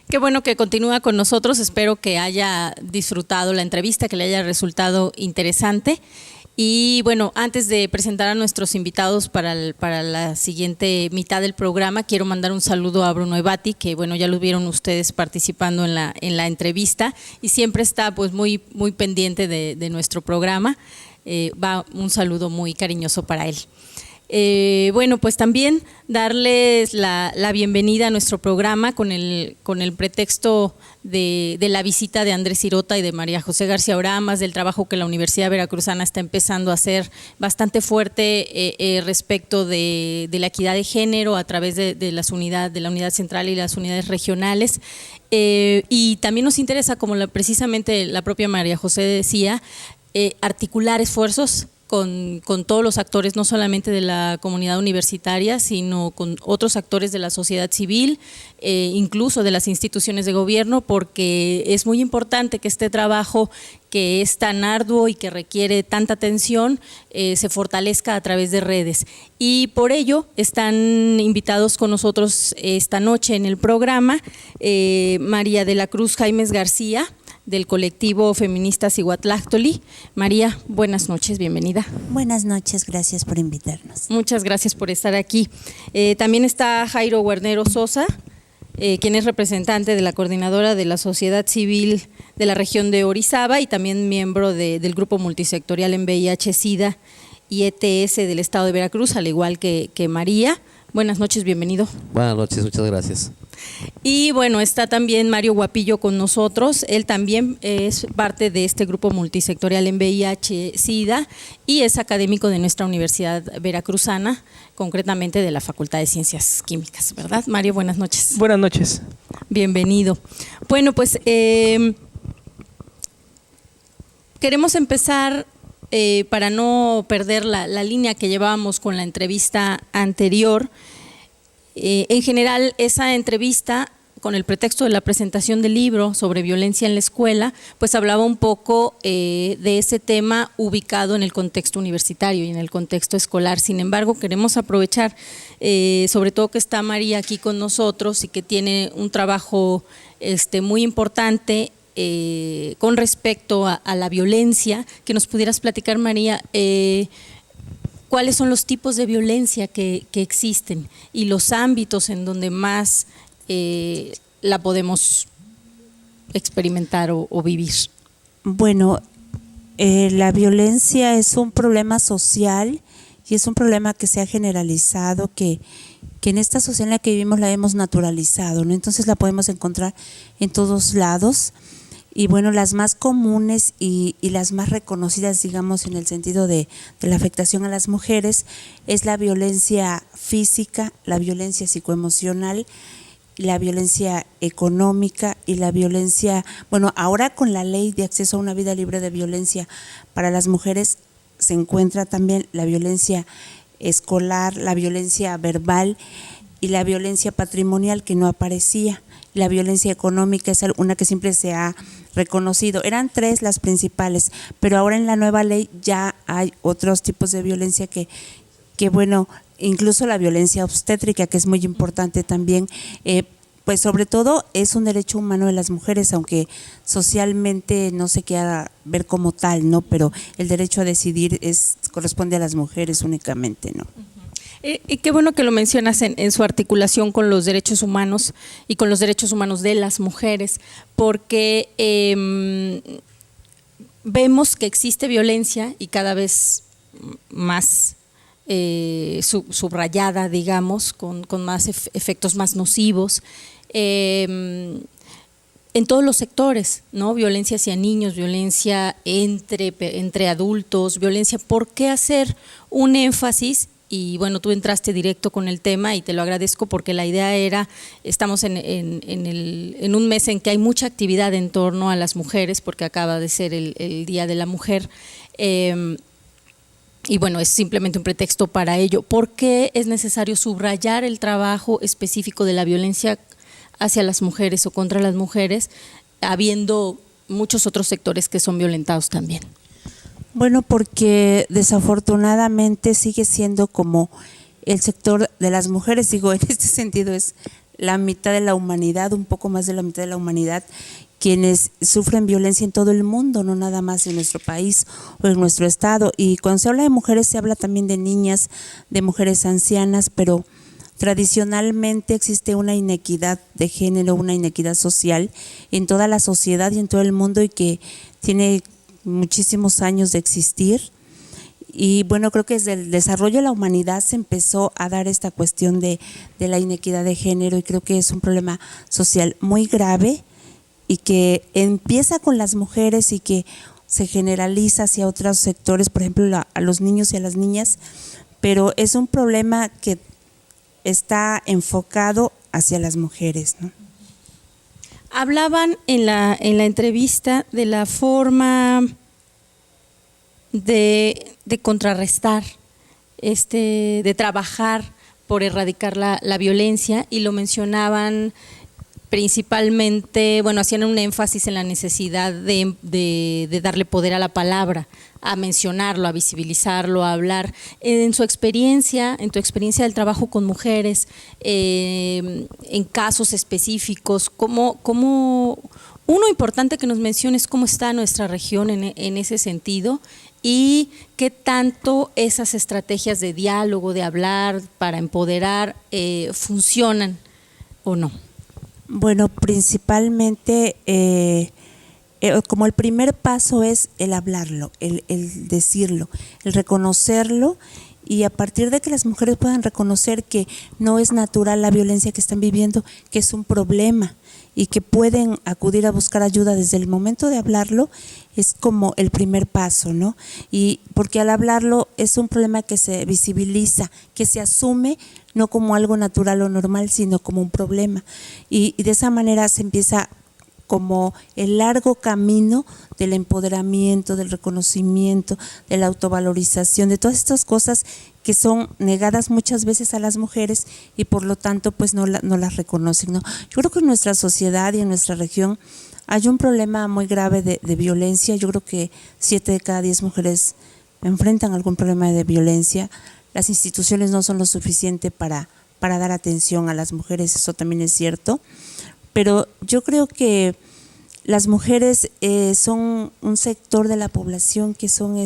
Qué bueno que continúa con nosotros. Espero que haya disfrutado la entrevista, que le haya resultado interesante. Y bueno, antes de presentar a nuestros invitados para la siguiente mitad del programa, quiero mandar un saludo a Bruno Ebati, que bueno, ya lo vieron ustedes participando en la entrevista y siempre está pues muy pendiente de nuestro programa. Va un saludo muy cariñoso para él. Bueno, pues también darles la bienvenida a nuestro programa con el pretexto de la visita de Andrés Hirota y de María José García Oramas, del trabajo que la Universidad Veracruzana está empezando a hacer bastante fuerte respecto de la equidad de género a través de la unidad central y las unidades regionales. Y también nos interesa, como precisamente la propia María José decía, articular esfuerzos con todos los actores, no solamente de la comunidad universitaria, sino con otros actores de la sociedad civil, incluso de las instituciones de gobierno, porque es muy importante que este trabajo que es tan arduo y que requiere tanta atención se fortalezca a través de redes. Y por ello están invitados con nosotros esta noche en el programa María de la Cruz Jaimes García, del colectivo feminista Cihuatláctoli. María, buenas noches, bienvenida. Buenas noches, gracias por invitarnos. Muchas gracias por estar aquí. También está Jairo Guarnero Sosa, quien es representante de la coordinadora de la sociedad civil de la región de Orizaba y también miembro del grupo multisectorial en VIH-Sida y ETS del estado de Veracruz, al igual que María. Buenas noches, bienvenido. Buenas noches, muchas gracias. Y bueno, está también Mario Guapillo con nosotros. Él también es parte de este grupo multisectorial en VIH-Sida y es académico de nuestra Universidad Veracruzana, concretamente de la Facultad de Ciencias Químicas, ¿verdad? Mario, buenas noches. Buenas noches. Bienvenido. Bueno, pues queremos empezar, para no perder la línea que llevábamos con la entrevista anterior. En general, esa entrevista, con el pretexto de la presentación del libro sobre violencia en la escuela, pues hablaba un poco de ese tema ubicado en el contexto universitario y en el contexto escolar. Sin embargo, queremos aprovechar, sobre todo que está María aquí con nosotros y que tiene un trabajo muy importante con respecto a la violencia, que nos pudieras platicar, María, cuáles son los tipos de violencia que existen y los ámbitos en donde más la podemos experimentar o vivir. Bueno, la violencia es un problema social y es un problema que se ha generalizado, que en esta sociedad en la que vivimos la hemos naturalizado, ¿no? Entonces la podemos encontrar en todos lados. Y bueno, las más comunes y las más reconocidas, digamos, en el sentido de la afectación a las mujeres, es la violencia física, la violencia psicoemocional, la violencia económica y la violencia, bueno, ahora con la ley de acceso a una vida libre de violencia para las mujeres se encuentra también la violencia escolar, la violencia verbal y la violencia patrimonial, que no aparecía. La violencia económica es una que siempre se ha reconocido. Eran tres las principales, pero ahora en la nueva ley ya hay otros tipos de violencia que bueno, incluso la violencia obstétrica, que es muy importante también, pues sobre todo es un derecho humano de las mujeres, aunque socialmente no se quiera ver como tal, ¿no? Pero el derecho a decidir corresponde a las mujeres únicamente, ¿no? Y qué bueno que lo mencionas en su articulación con los derechos humanos y con los derechos humanos de las mujeres, porque vemos que existe violencia y cada vez más subrayada, digamos, con más efectos más nocivos. En todos los sectores, ¿no? Violencia hacia niños, violencia entre adultos, violencia. ¿Por qué hacer un énfasis? Y bueno, tú entraste directo con el tema y te lo agradezco porque la idea era, estamos en un mes en que hay mucha actividad en torno a las mujeres porque acaba de ser el Día de la Mujer y bueno, es simplemente un pretexto para ello. ¿Por qué es necesario subrayar el trabajo específico de la violencia hacia las mujeres o contra las mujeres, habiendo muchos otros sectores que son violentados también? Bueno, porque desafortunadamente sigue siendo como el sector de las mujeres, digo, en este sentido es la mitad de la humanidad, un poco más de la mitad de la humanidad, quienes sufren violencia en todo el mundo, no nada más en nuestro país o en nuestro estado. Y cuando se habla de mujeres, se habla también de niñas, de mujeres ancianas, pero tradicionalmente existe una inequidad de género, una inequidad social en toda la sociedad y en todo el mundo, y que tiene muchísimos años de existir. Y bueno, creo que desde el desarrollo de la humanidad se empezó a dar esta cuestión de la inequidad de género, y creo que es un problema social muy grave y que empieza con las mujeres y que se generaliza hacia otros sectores, por ejemplo a los niños y a las niñas, pero es un problema que está enfocado hacia las mujeres, ¿no? Hablaban en la entrevista de la forma de contrarrestar, de trabajar por erradicar la violencia, y lo mencionaban principalmente, bueno, hacían un énfasis en la necesidad de darle poder a la palabra, a mencionarlo, a visibilizarlo, a hablar. En tu experiencia del trabajo con mujeres, en casos específicos, ¿cómo uno importante que nos menciones cómo está nuestra región en ese sentido, y qué tanto esas estrategias de diálogo, de hablar para empoderar, funcionan o no? Bueno, principalmente como el primer paso es el hablarlo, el decirlo, el reconocerlo, y a partir de que las mujeres puedan reconocer que no es natural la violencia que están viviendo, que es un problema y que pueden acudir a buscar ayuda desde el momento de hablarlo, es como el primer paso, ¿no? Y porque al hablarlo es un problema que se visibiliza, que se asume no como algo natural o normal, sino como un problema, y de esa manera se empieza como el largo camino del empoderamiento, del reconocimiento, de la autovalorización, de todas estas cosas que son negadas muchas veces a las mujeres y por lo tanto pues no las reconocen, ¿no? Yo creo que en nuestra sociedad y en nuestra región hay un problema muy grave de violencia. Yo creo que 7 de cada 10 mujeres enfrentan algún problema de violencia. Las instituciones no son lo suficiente para dar atención a las mujeres, eso también es cierto. Pero yo creo que las mujeres son un sector de la población que son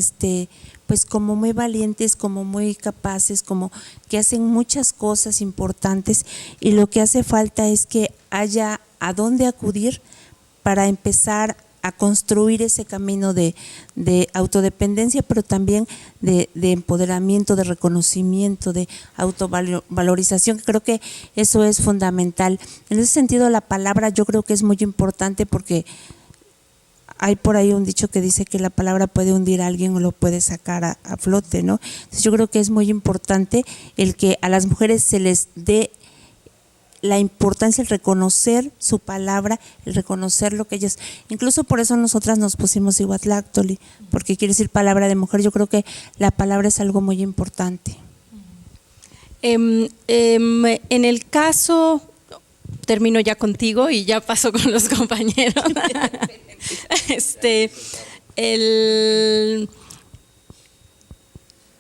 pues como muy valientes, como muy capaces, como que hacen muchas cosas importantes, y lo que hace falta es que haya a dónde acudir para empezar a construir ese camino de autodependencia, pero también de empoderamiento, de reconocimiento, de autovalorización. Creo que eso es fundamental. En ese sentido, la palabra yo creo que es muy importante, porque hay por ahí un dicho que dice que la palabra puede hundir a alguien o lo puede sacar a flote, ¿no? Entonces yo creo que es muy importante el que a las mujeres se les dé la importancia, el reconocer su palabra, el reconocer lo que ellas, incluso por eso nosotras nos pusimos Ihuatlactoli, porque quiere decir palabra de mujer. Yo creo que la palabra es algo muy importante. En el caso, termino ya contigo y ya paso con los compañeros.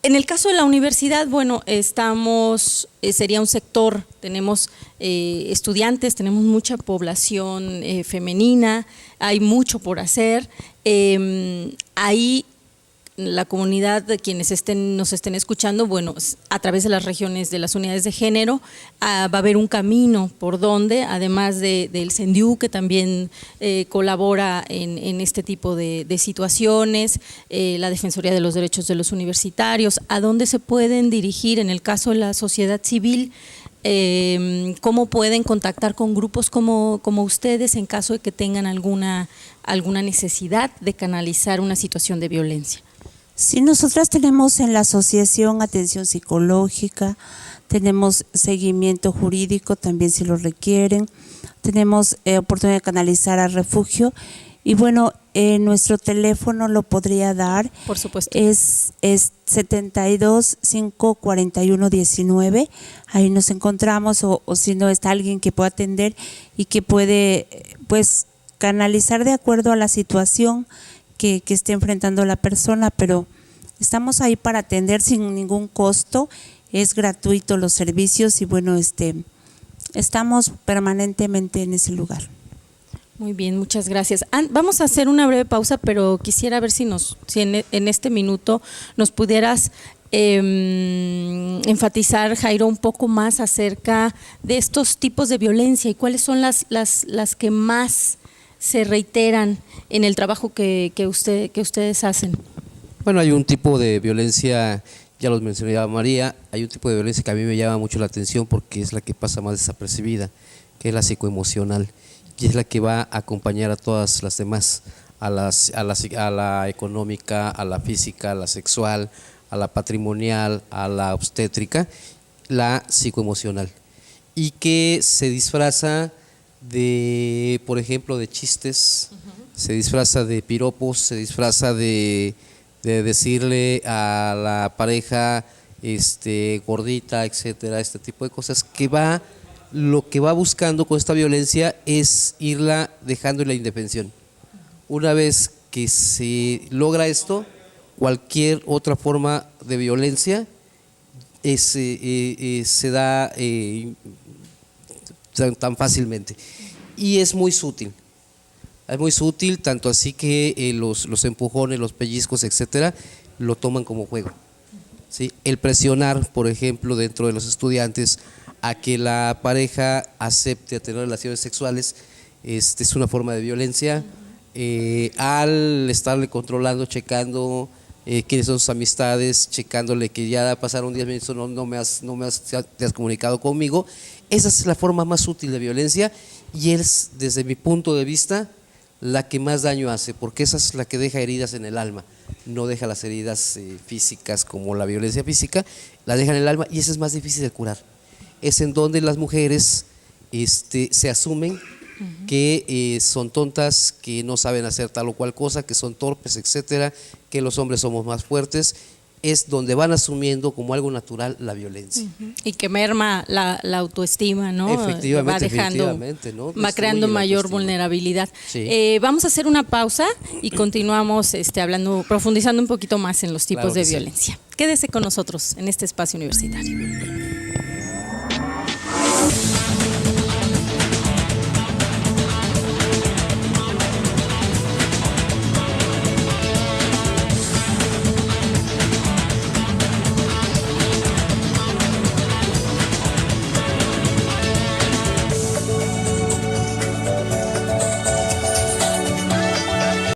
En el caso de la universidad, bueno, sería un sector, tenemos estudiantes, tenemos mucha población femenina, hay mucho por hacer. Ahí la comunidad de quienes nos estén escuchando, bueno, a través de las regiones, de las unidades de género, va a haber un camino por donde, además del CENDIU, que también colabora en este tipo de situaciones, la Defensoría de los Derechos de los Universitarios, a dónde se pueden dirigir en el caso de la sociedad civil, cómo pueden contactar con grupos como ustedes en caso de que tengan alguna necesidad de canalizar una situación de violencia. Sí, nosotras tenemos en la asociación atención psicológica, tenemos seguimiento jurídico también si lo requieren, tenemos oportunidad de canalizar a refugio, y bueno, nuestro teléfono lo podría dar. Por supuesto. Es 72 541 19, ahí nos encontramos, o si no está alguien que pueda atender y que puede pues canalizar de acuerdo a la situación que esté enfrentando la persona, pero estamos ahí para atender sin ningún costo, es gratuito los servicios, y bueno, estamos permanentemente en ese lugar. Muy bien, muchas gracias. Vamos a hacer una breve pausa, pero quisiera ver si en este minuto nos pudieras enfatizar, Jairo, un poco más acerca de estos tipos de violencia y cuáles son las que más se reiteran en el trabajo que ustedes hacen. Bueno, hay un tipo de violencia, ya los mencionaba María, hay un tipo de violencia que a mí me llama mucho la atención porque es la que pasa más desapercibida, que es la psicoemocional, y es la que va a acompañar a todas las demás, a la económica, a la física, a la sexual, a la patrimonial, a la obstétrica, la psicoemocional, y que se disfraza de, por ejemplo, de chistes, se disfraza de piropos, se disfraza de decirle a la pareja gordita, etcétera, este tipo de cosas lo que va buscando con esta violencia es irla dejando en la indefensión. Una vez que se logra esto, cualquier otra forma de violencia se da tan fácilmente y es muy sutil. Es muy sutil, tanto así que los empujones, los pellizcos, etcétera, lo toman como juego, ¿sí? El presionar, por ejemplo, dentro de los estudiantes a que la pareja acepte a tener relaciones sexuales, es una forma de violencia. Al estarle controlando, checando quiénes son sus amistades, checándole que ya pasaron 10 minutos, te has comunicado conmigo. Esa es la forma más útil de violencia y es, desde mi punto de vista, la que más daño hace, porque esa es la que deja heridas en el alma, no deja las heridas físicas como la violencia física, la deja en el alma y esa es más difícil de curar. Es en donde las mujeres se asumen que son tontas, que no saben hacer tal o cual cosa, que son torpes, etcétera, que los hombres somos más fuertes. Es donde van asumiendo como algo natural la violencia. Y que merma la autoestima, ¿no? Efectivamente, va dejando, ¿no? Va creando mayor vulnerabilidad. Sí. Vamos a hacer una pausa y continuamos profundizando un poquito más en los tipos de violencia. Sí. Quédese con nosotros en este espacio universitario.